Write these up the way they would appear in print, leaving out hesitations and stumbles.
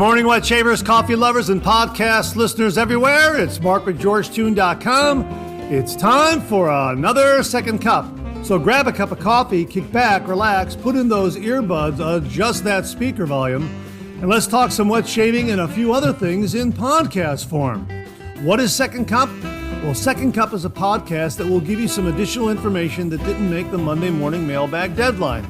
morning, wet shavers, coffee lovers, and podcast listeners everywhere. It's Mark with GeorgeToon.com. It's time for another second cup. So grab a cup of coffee, kick back, relax, put in those earbuds, adjust that speaker volume, and let's talk some wet shaving and a few other things in podcast form. What is Second Cup? Well, Second Cup is a podcast that will give you some additional information that didn't make the Monday morning mailbag deadline.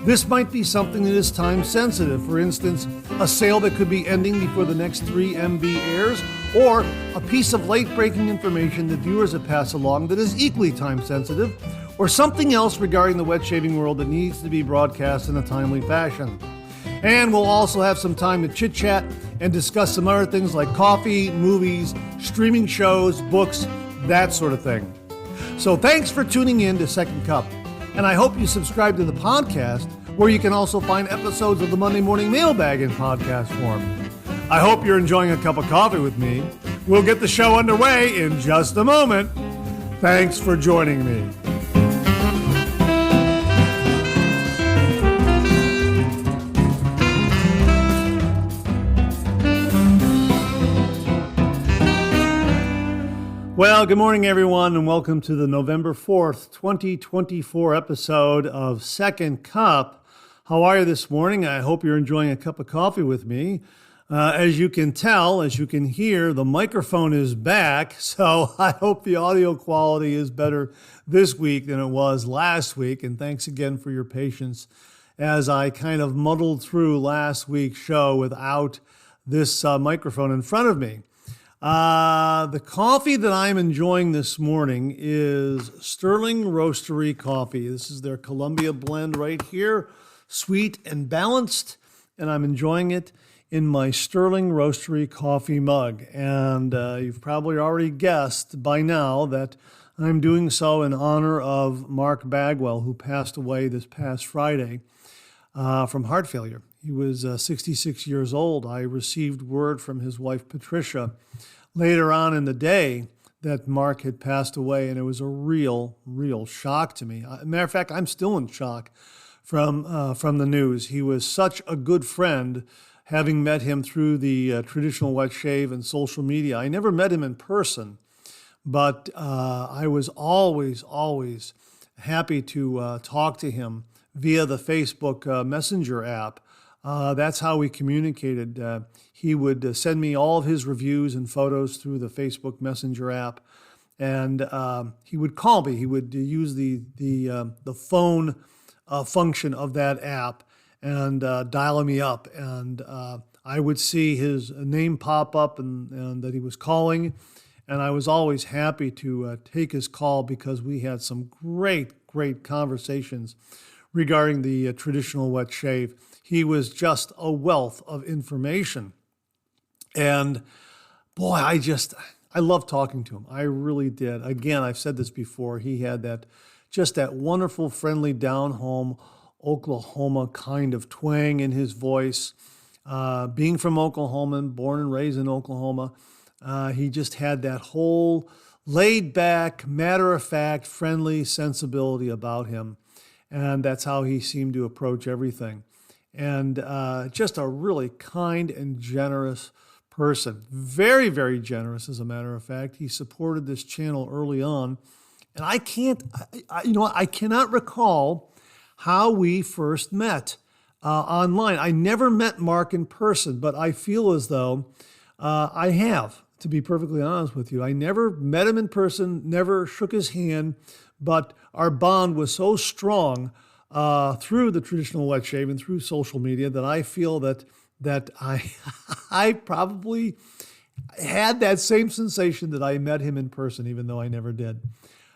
This might be something that is time sensitive. For instance, a sale that could be ending before the next 3MB airs, or a piece of late-breaking information that viewers have passed along that is equally time sensitive, or something else regarding the wet shaving world that needs to be broadcast in a timely fashion. And we'll also have some time to chit-chat and discuss some other things like coffee, movies, streaming shows, books, that sort of thing. So thanks for tuning in to Second Cup. And I hope you subscribe to the podcast, where you can also find episodes of the Monday Morning Mailbag in podcast form. I hope you're enjoying a cup of coffee with me. We'll get the show underway in just a moment. Thanks for joining me. Well, good morning, everyone, and welcome to the November 4th, 2024 episode of Second Cup. How are you this morning? I hope you're enjoying a cup of coffee with me. As you can tell, as you can hear, the microphone is back, so I hope the audio quality is better this week than it was last week, and thanks again for your patience as I kind of muddled through last week's show without this microphone in front of me. The coffee that I'm enjoying this morning is Sterling Roastery coffee. This is their Columbia blend right here, sweet and balanced, and I'm enjoying it in my Sterling Roastery coffee mug. And you've probably already guessed by now that I'm doing so in honor of Mark Bagwell, who passed away this past Friday from heart failure. He was 66 years old. I received word from his wife, Patricia, later on in the day that Mark had passed away, and it was a real shock to me. Matter of fact, I'm still in shock from the news. He was such a good friend, having met him through the traditional wet shave and social media. I never met him in person, but I was always happy to talk to him via the Facebook Messenger app. That's how we communicated. He would send me all of his reviews and photos through the Facebook Messenger app, and he would call me. He would use the phone function of that app and dial me up, and I would see his name pop up and that he was calling, and I was always happy to take his call because we had some great conversations regarding the traditional wet shave. He was just a wealth of information. And boy, I love talking to him. I really did. Again, I've said this before. He had that wonderful, friendly, down-home Oklahoma kind of twang in his voice. Being from Oklahoma, born and raised in Oklahoma, he just had that whole laid-back, matter-of-fact, friendly sensibility about him. And that's how he seemed to approach everything. And just a really kind and generous person. Very, very generous, as a matter of fact. He supported this channel early on. And I cannot recall how we first met online. I never met Mark in person, but I feel as though I have, to be perfectly honest with you. I never met him in person, never shook his hand, but our bond was so strong through the traditional wet shave and through social media that I feel that I probably had that same sensation that I met him in person, even though I never did.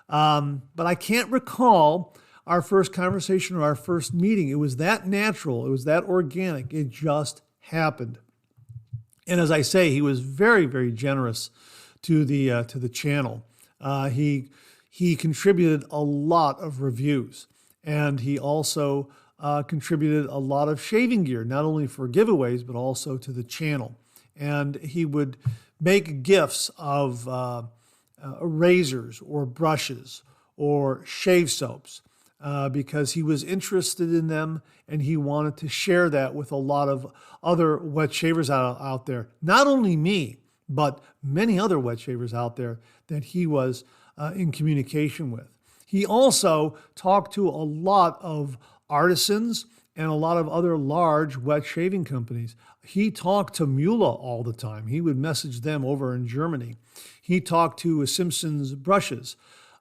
But I can't recall our first conversation or our first meeting. It was that natural. It was that organic. It just happened. And as I say, he was very, very generous to the channel. He contributed a lot of reviews, and he also contributed a lot of shaving gear, not only for giveaways, but also to the channel. And he would make gifts of razors or brushes or shave soaps. because he was interested in them and he wanted to share that with a lot of other wet shavers out there. Not only me, but many other wet shavers out there that he was in communication with. He also talked to a lot of artisans and a lot of other large wet shaving companies. He talked to Müller all the time. He would message them over in Germany. He talked to Simpson's Brushes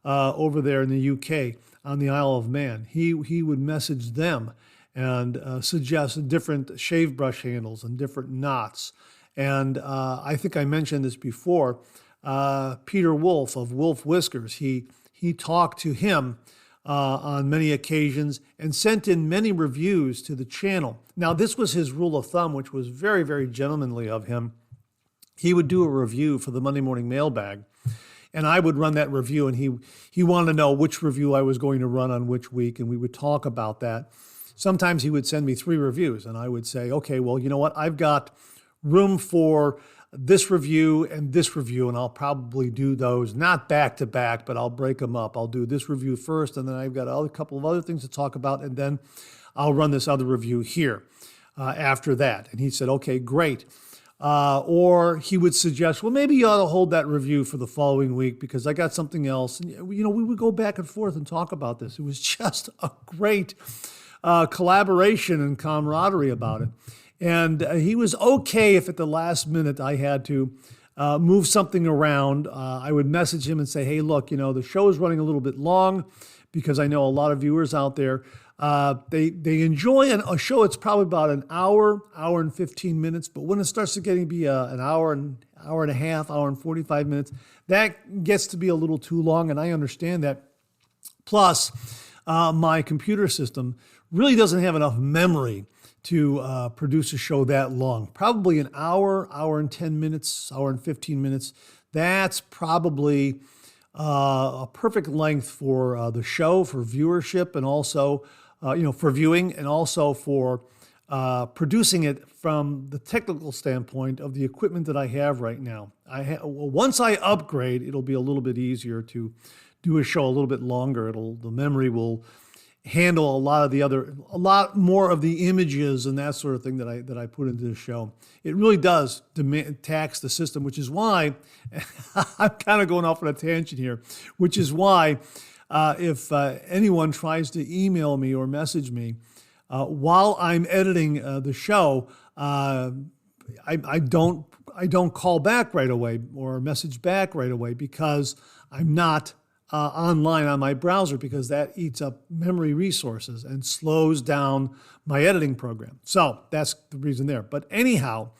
over there in the UK on the Isle of Man. He would message them and suggest different shave brush handles and different knots. And I think I mentioned this before. Peter Wolf of Wolf Whiskers, he talked to him on many occasions and sent in many reviews to the channel. Now, this was his rule of thumb, which was very, very gentlemanly of him. He would do a review for the Monday Morning Mailbag, and I would run that review, and he wanted to know which review I was going to run on which week, and we would talk about that. Sometimes he would send me 3 reviews, and I would say, okay, well, you know what? I've got room for this review and this review, and I'll probably do those, not back to back, but I'll break them up. I'll do this review first, and then I've got a couple of other things to talk about, and then I'll run this other review here after that. And he said, okay, great. Or he would suggest, well, maybe you ought to hold that review for the following week because I got something else. And, we would go back and forth and talk about this. It was just a great collaboration and camaraderie about it. And he was okay if at the last minute I had to move something around. I would message him and say, hey, look, the show is running a little bit long because I know a lot of viewers out there, they enjoy a show. It's probably about an hour and 15 minutes. But when it starts to be an hour and a half, hour and 45 minutes, that gets to be a little too long. And I understand that. Plus, my computer system really doesn't have enough memory to produce a show that long. Probably an hour and 10 minutes, hour and 15 minutes. That's probably a perfect length for the show, for viewership, and also, for viewing, and also for producing it from the technical standpoint of the equipment that I have right now. Once I upgrade, it'll be a little bit easier to do a show a little bit longer. The memory will handle a lot more of the images and that sort of thing that I put into the show. It really does tax the system, which is why I'm kind of going off on a tangent here, which is why if anyone tries to email me or message me while I'm editing the show, I don't call back right away or message back right away because I'm not online on my browser, because that eats up memory resources and slows down my editing program. So that's the reason there. But anyhow,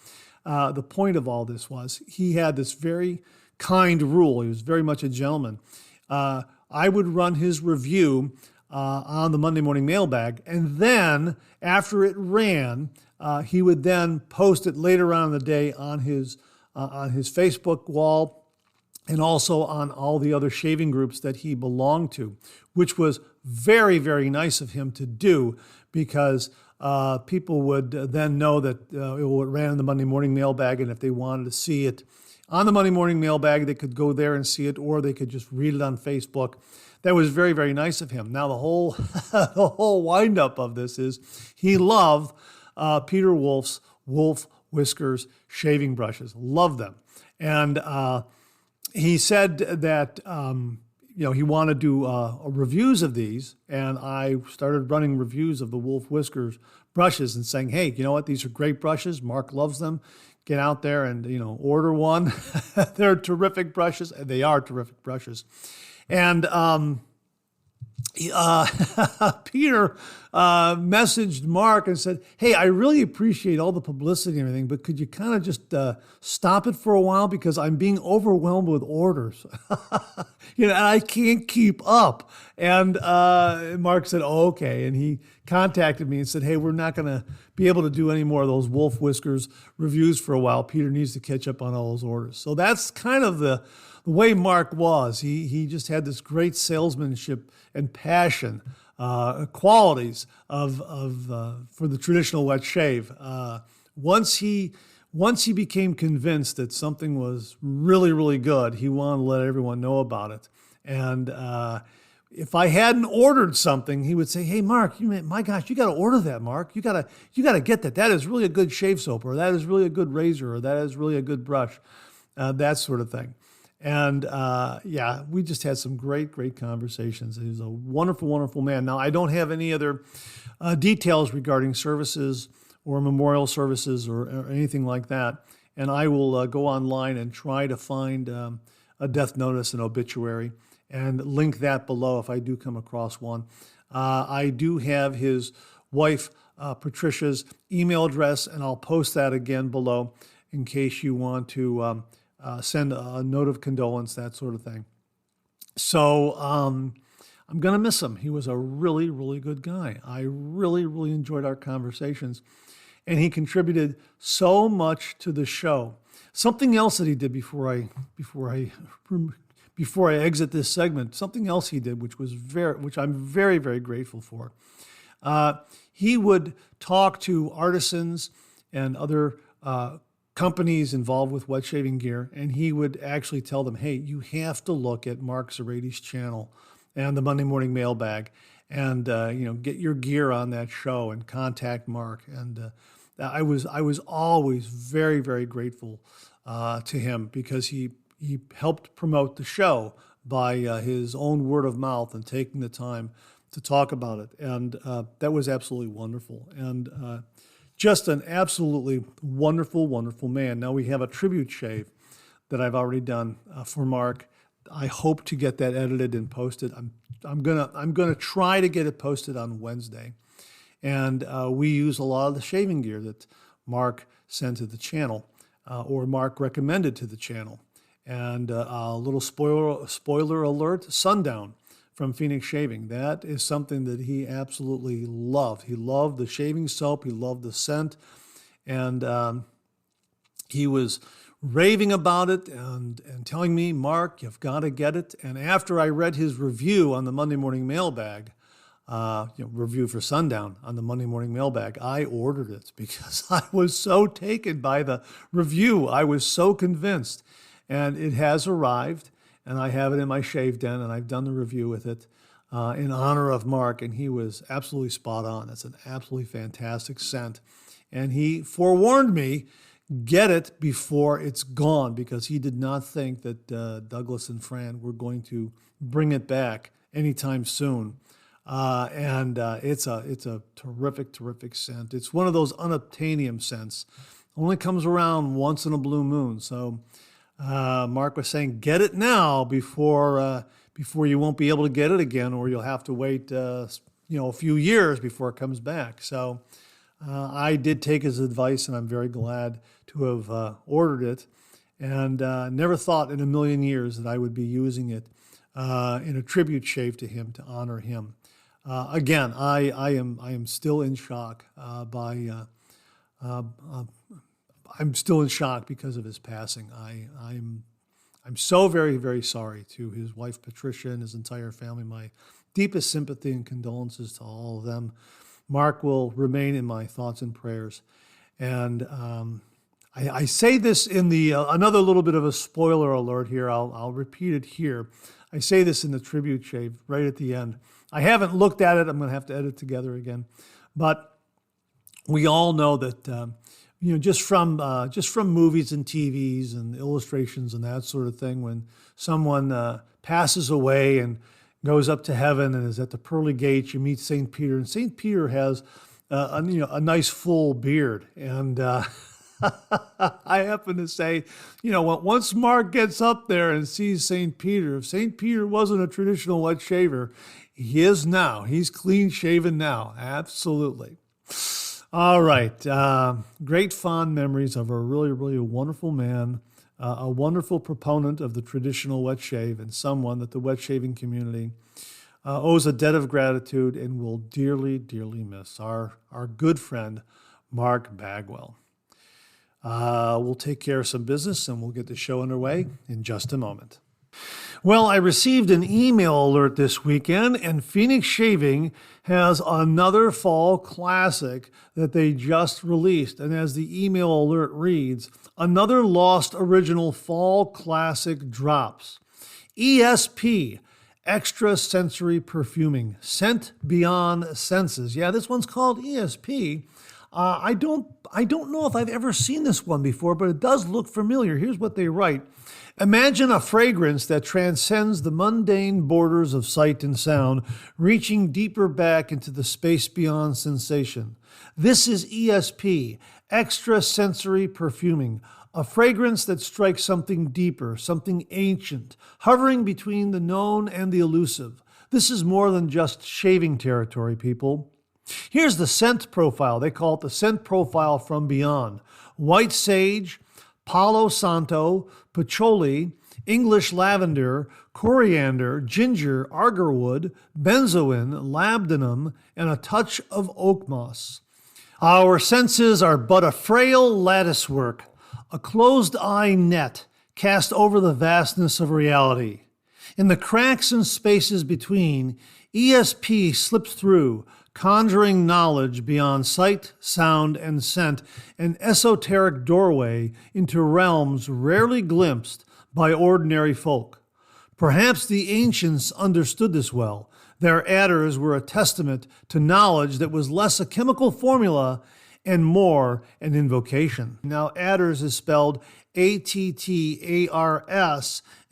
the point of all this was he had this very kind rule. He was very much a gentleman. I would run his review on the Monday Morning Mailbag, and then after it ran, he would then post it later on in the day on his Facebook wall, and also on all the other shaving groups that he belonged to, which was very, very nice of him to do, because people would then know that it ran in the Monday Morning Mailbag, and if they wanted to see it on the Monday Morning Mailbag, they could go there and see it, or they could just read it on Facebook. That was very, very nice of him. Now, the whole the whole wind-up of this is he loved Peter Wolf's Wolf Whiskers shaving brushes. Loved them. And he said that he wanted to do reviews of these, and I started running reviews of the Wolf Whiskers brushes and saying, hey, you know what? These are great brushes. Mark loves them. Get out there and order one. They're terrific brushes, and they are terrific brushes. And Peter messaged Mark and said, hey, I really appreciate all the publicity and everything, but could you kind of just stop it for a while, because I'm being overwhelmed with orders. And I can't keep up. And Mark said, oh, okay. And he contacted me and said, hey, we're not going to be able to do any more of those Wolf Whiskers reviews for a while. Peter needs to catch up on all those orders. So that's kind of the way Mark was. He just had this great salesmanship and passion, qualities for the traditional wet shave. Once he became convinced that something was really, really good, he wanted to let everyone know about it. And if I hadn't ordered something, he would say, "Hey, Mark, my gosh, you got to order that, Mark. You got to get that. That is really a good shave soap, or that is really a good razor, or that is really a good brush," that sort of thing. And yeah, we just had some great conversations. He was a wonderful, wonderful man. Now, I don't have any other details regarding services or memorial services or anything like that. And I will go online and try to find a death notice and obituary and link that below if I do come across one. I do have his wife, Patricia's email address, and I'll post that again below in case you want to send a note of condolence, that sort of thing. So I'm going to miss him. He was a really, really good guy. I really, really enjoyed our conversations. And he contributed so much to the show. Something else that he did before I exit this segment, something else he did, which I'm very, very grateful for. He would talk to artisans and other companies involved with wet shaving gear, and he would actually tell them, "Hey, you have to look at Mark Zerati's channel and the Monday Morning Mailbag, and get your gear on that show and contact Mark." And I was always very, very grateful to him because he helped promote the show by his own word of mouth and taking the time to talk about it. And that was absolutely wonderful. And just an absolutely wonderful, wonderful man. Now we have a tribute shave that I've already done for Mark. I hope to get that edited and posted. I'm gonna try to get it posted on Wednesday. And we use a lot of the shaving gear that Mark sent to the channel or Mark recommended to the channel. And a little spoiler alert, Sundown from Phoenix Shaving. That is something that he absolutely loved. He loved the shaving soap. He loved the scent. And he was raving about it and telling me, "Mark, you've got to get it." And after I read his review on the Monday Morning Mailbag, review for Sundown on the Monday Morning Mailbag, I ordered it because I was so taken by the review. I was so convinced. And it has arrived, and I have it in my shave den, and I've done the review with it in honor of Mark, and he was absolutely spot on. It's an absolutely fantastic scent. And he forewarned me, get it before it's gone, because he did not think that Douglas and Fran were going to bring it back anytime soon. And it's a terrific scent. It's one of those unobtainium scents. Only comes around once in a blue moon. So Mark was saying, get it now before you won't be able to get it again, or you'll have to wait a few years before it comes back. So I did take his advice, and I'm very glad to have ordered it, and never thought in a million years that I would be using it in a tribute shave to him to honor him. Again, I am still in shock I'm still in shock because of his passing. I'm so very, very sorry to his wife Patricia and his entire family. My deepest sympathy and condolences to all of them. Mark will remain in my thoughts and prayers. And I say this in the another little bit of a spoiler alert here. I'll repeat it here. I say this in the tribute shave right at the end. I haven't looked at it. I'm going to have to edit together again. But we all know that just from movies and TVs and illustrations and that sort of thing, when someone passes away and goes up to heaven and is at the pearly gates, you meet St. Peter, and St. Peter has a nice full beard. And I happen to say, once Mark gets up there and sees St. Peter, if St. Peter wasn't a traditional wet shaver, he is now. He's clean shaven now. Absolutely. All right. Great fond memories of a really, really wonderful man, a wonderful proponent of the traditional wet shave, and someone that the wet shaving community owes a debt of gratitude and will dearly, dearly miss. Our good friend, Mark Bagwell. We'll take care of some business and we'll get the show underway in just a moment. Well, I received an email alert this weekend, and Phoenix Shaving has another fall classic that they just released. And as the email alert reads, another lost original fall classic drops. ESP, extrasensory perfuming, scent beyond senses. Yeah, this one's called ESP. I don't know if I've ever seen this one before, but it does look familiar. Here's what they write. Imagine a fragrance that transcends the mundane borders of sight and sound, reaching deeper back into the space beyond sensation. This is ESP, extrasensory perfuming, a fragrance that strikes something deeper, something ancient, hovering between the known and the elusive. This is more than just shaving territory, people. Here's the scent profile. They call it the scent profile from beyond. White sage, Palo Santo, patchouli, English lavender, coriander, ginger, agarwood, benzoin, labdanum, and a touch of oak moss. Our senses are but a frail latticework, a closed-eye net cast over the vastness of reality. In the cracks and spaces between, ESP slips through, conjuring knowledge beyond sight, sound, and scent, an esoteric doorway into realms rarely glimpsed by ordinary folk. Perhaps the ancients understood this well. Their adders were a testament to knowledge that was less a chemical formula and more an invocation. Now, adders is spelled Attars,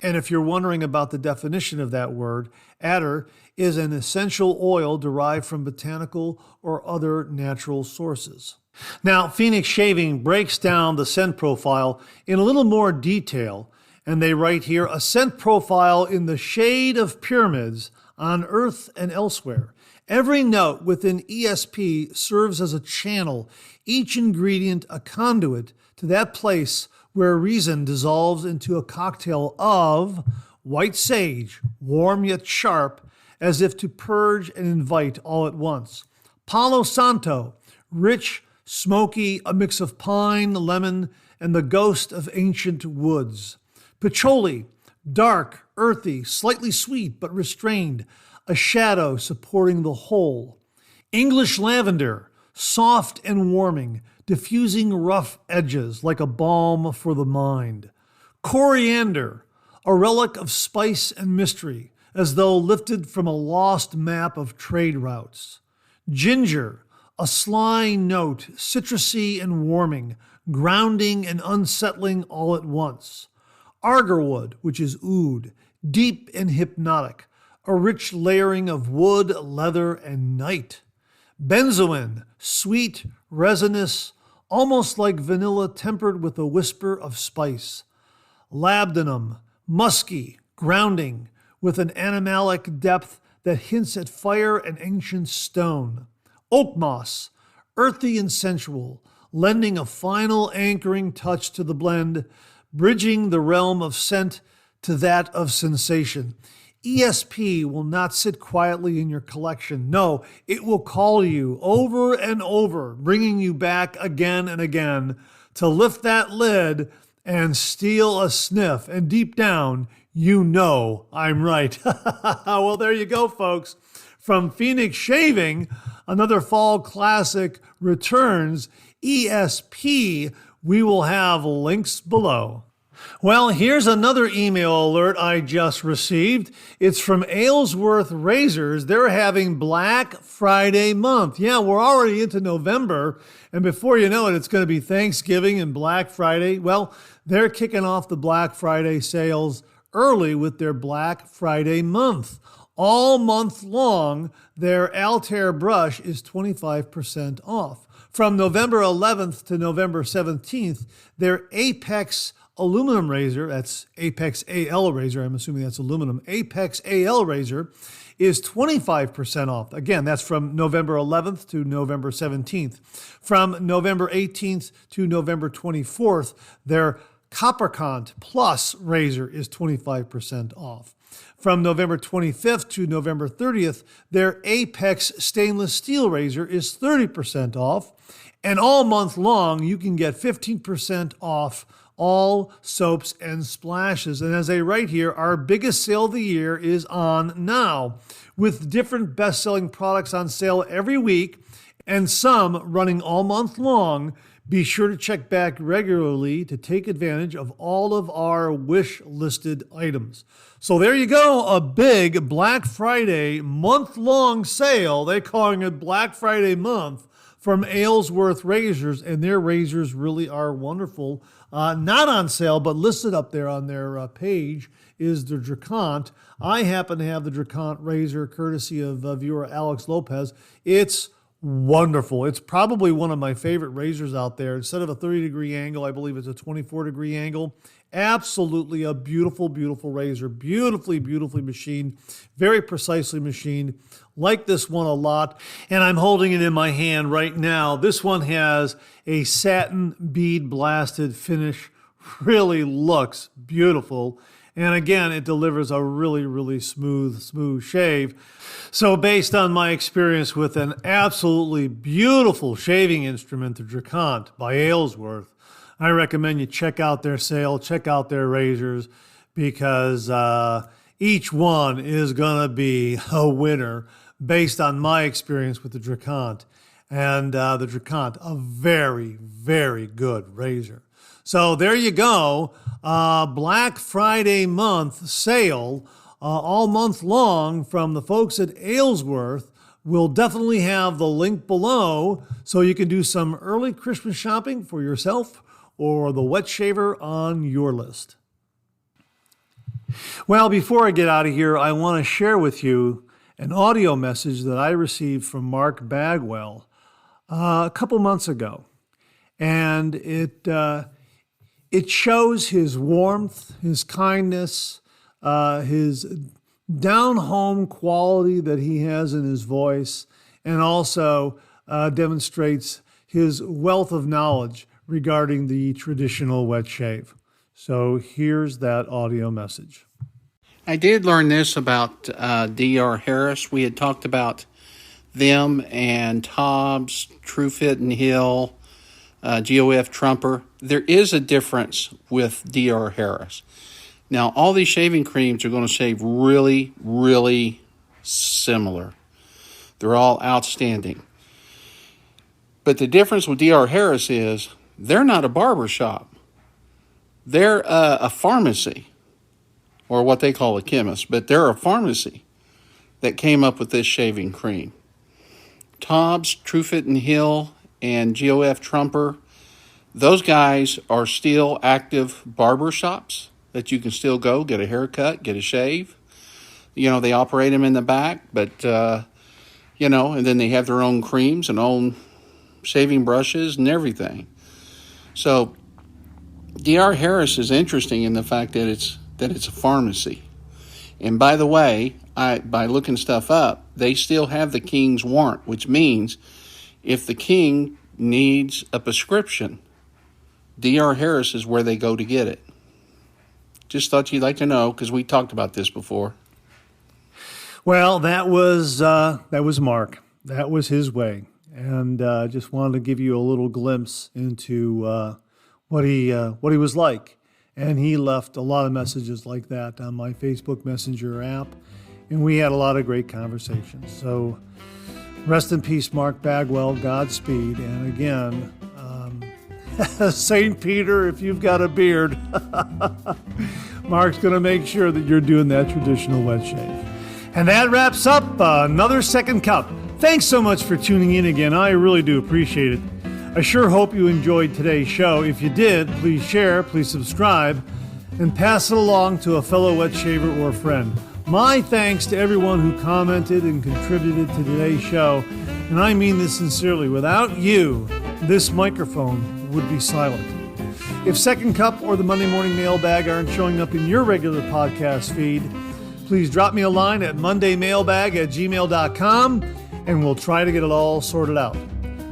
and if you're wondering about the definition of that word, adder is an essential oil derived from botanical or other natural sources. Now, Phoenix Shaving breaks down the scent profile in a little more detail, and they write here, a scent profile in the shade of pyramids on Earth and elsewhere. Every note within ESP serves as a channel, each ingredient a conduit to that place where reason dissolves into a cocktail of white sage, warm yet sharp, as if to purge and invite all at once. Palo Santo, rich, smoky, a mix of pine, lemon, and the ghost of ancient woods. Patchouli, dark, earthy, slightly sweet but restrained, a shadow supporting the whole. English lavender, soft and warming, diffusing rough edges like a balm for the mind. Coriander, a relic of spice and mystery, as though lifted from a lost map of trade routes. Ginger, a sly note, citrusy and warming, grounding and unsettling all at once. Agarwood, which is oud, deep and hypnotic, a rich layering of wood, leather, and night. Benzoin, sweet, resinous, almost like vanilla tempered with a whisper of spice. Labdanum, musky, grounding, with an animalic depth that hints at fire and ancient stone. Oak moss, earthy and sensual, lending a final anchoring touch to the blend, bridging the realm of scent to that of sensation. ESP will not sit quietly in your collection. No, it will call you over and over, bringing you back again and again to lift that lid and steal a sniff. And deep down, you know I'm right. Well, there you go, folks. From Phoenix Shaving, another fall classic returns, ESP. We will have links below. Well, here's another email alert I just received. It's from Aylesworth Razors. They're having Black Friday month. Yeah, we're already into November, and before you know it, it's going to be Thanksgiving and Black Friday. Well, they're kicking off the Black Friday sales early with their Black Friday month. All month long, their Altair brush is 25% off. From November 11th to November 17th, their Apex aluminum razor, that's Apex AL razor, I'm assuming that's aluminum, Apex AL razor is 25% off. Again, that's from November 11th to November 17th. From November 18th to November 24th, their Coppercont Plus razor is 25% off. From November 25th to November 30th, their Apex stainless steel razor is 30% off. And all month long, you can get 15% off all soaps and splashes. And as I write here, our biggest sale of the year is on now, with different best-selling products on sale every week and some running all month long, Be sure to check back regularly to take advantage of all of our wish-listed items. So there you go, a big Black Friday month-long sale. They're calling it Black Friday month from Aylesworth Razors, and their razors really are wonderful. Not on sale, but listed up there on their page is the Dracont. I happen to have the Dracont razor courtesy of viewer Alex Lopez. It's wonderful. It's probably one of my favorite razors out there. Instead of a 30-degree angle, I believe it's a 24-degree angle. Absolutely a beautiful, beautiful razor. Beautifully, beautifully machined. Very precisely machined. Like this one a lot. And I'm holding it in my hand right now. This one has a satin bead blasted finish. Really looks beautiful. And again, it delivers a really, really smooth shave. So based on my experience with an absolutely beautiful shaving instrument, the Dracont by Aylesworth, I recommend you check out their sale, check out their razors, because each one is going to be a winner based on my experience with the Dracont. And the Dracont, a very, very good razor. So there you go, Black Friday month sale all month long from the folks at Aylesworth. We'll definitely have the link below so you can do some early Christmas shopping for yourself or the wet shaver on your list. Well, before I get out of here, I want to share with you an audio message that I received from Mark Bagwell a couple months ago. And it shows his warmth, his kindness, his down-home quality that he has in his voice, and also demonstrates his wealth of knowledge regarding the traditional wet shave. So here's that audio message. I did learn this about D.R. Harris. We had talked about them and Tobbs, Truefit and Hill, GOF Trumper. There is a difference with D.R. Harris. Now, all these shaving creams are going to shave really, really similar. They're all outstanding. But the difference with D.R. Harris is they're not a barber shop. They're a pharmacy, or what they call a chemist, but they're a pharmacy that came up with this shaving cream. Tobbs, Truefit and Hill, and GOF Trumper, those guys are still active barber shops that you can still go get a haircut, get a shave. You know, they operate them in the back, but, and then they have their own creams and own shaving brushes and everything. So D.R. Harris is interesting in the fact that it's a pharmacy. And by the way, by looking stuff up, they still have the King's warrant, which means if the King needs a prescription, D.R. Harris is where they go to get it. Just thought you'd like to know, because we talked about this before. Well, that was Mark. That was his way. And just wanted to give you a little glimpse into what he was like. And he left a lot of messages like that on my Facebook Messenger app. And we had a lot of great conversations. So rest in peace, Mark Bagwell. Godspeed. And again, St. Peter, if you've got a beard, Mark's going to make sure that you're doing that traditional wet shave. And that wraps up another Second Cup. Thanks so much for tuning in again. I really do appreciate it. I sure hope you enjoyed today's show. If you did, please share, please subscribe, and pass it along to a fellow wet shaver or friend. My thanks to everyone who commented and contributed to today's show. And I mean this sincerely. Without you, this microphone would be silent. If Second Cup or the Monday Morning Mailbag aren't showing up in your regular podcast feed, please drop me a line at mondaymailbag@gmail.com, and we'll try to get it all sorted out.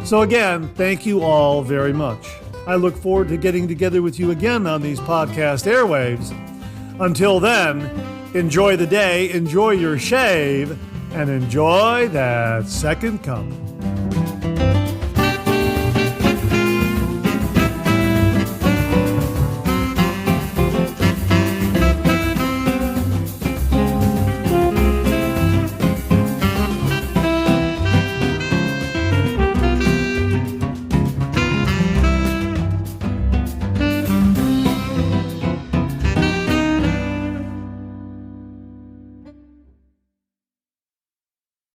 So again, thank you all very much. I look forward to getting together with you again on these podcast airwaves. Until then, enjoy the day, enjoy your shave, and enjoy that Second Cup.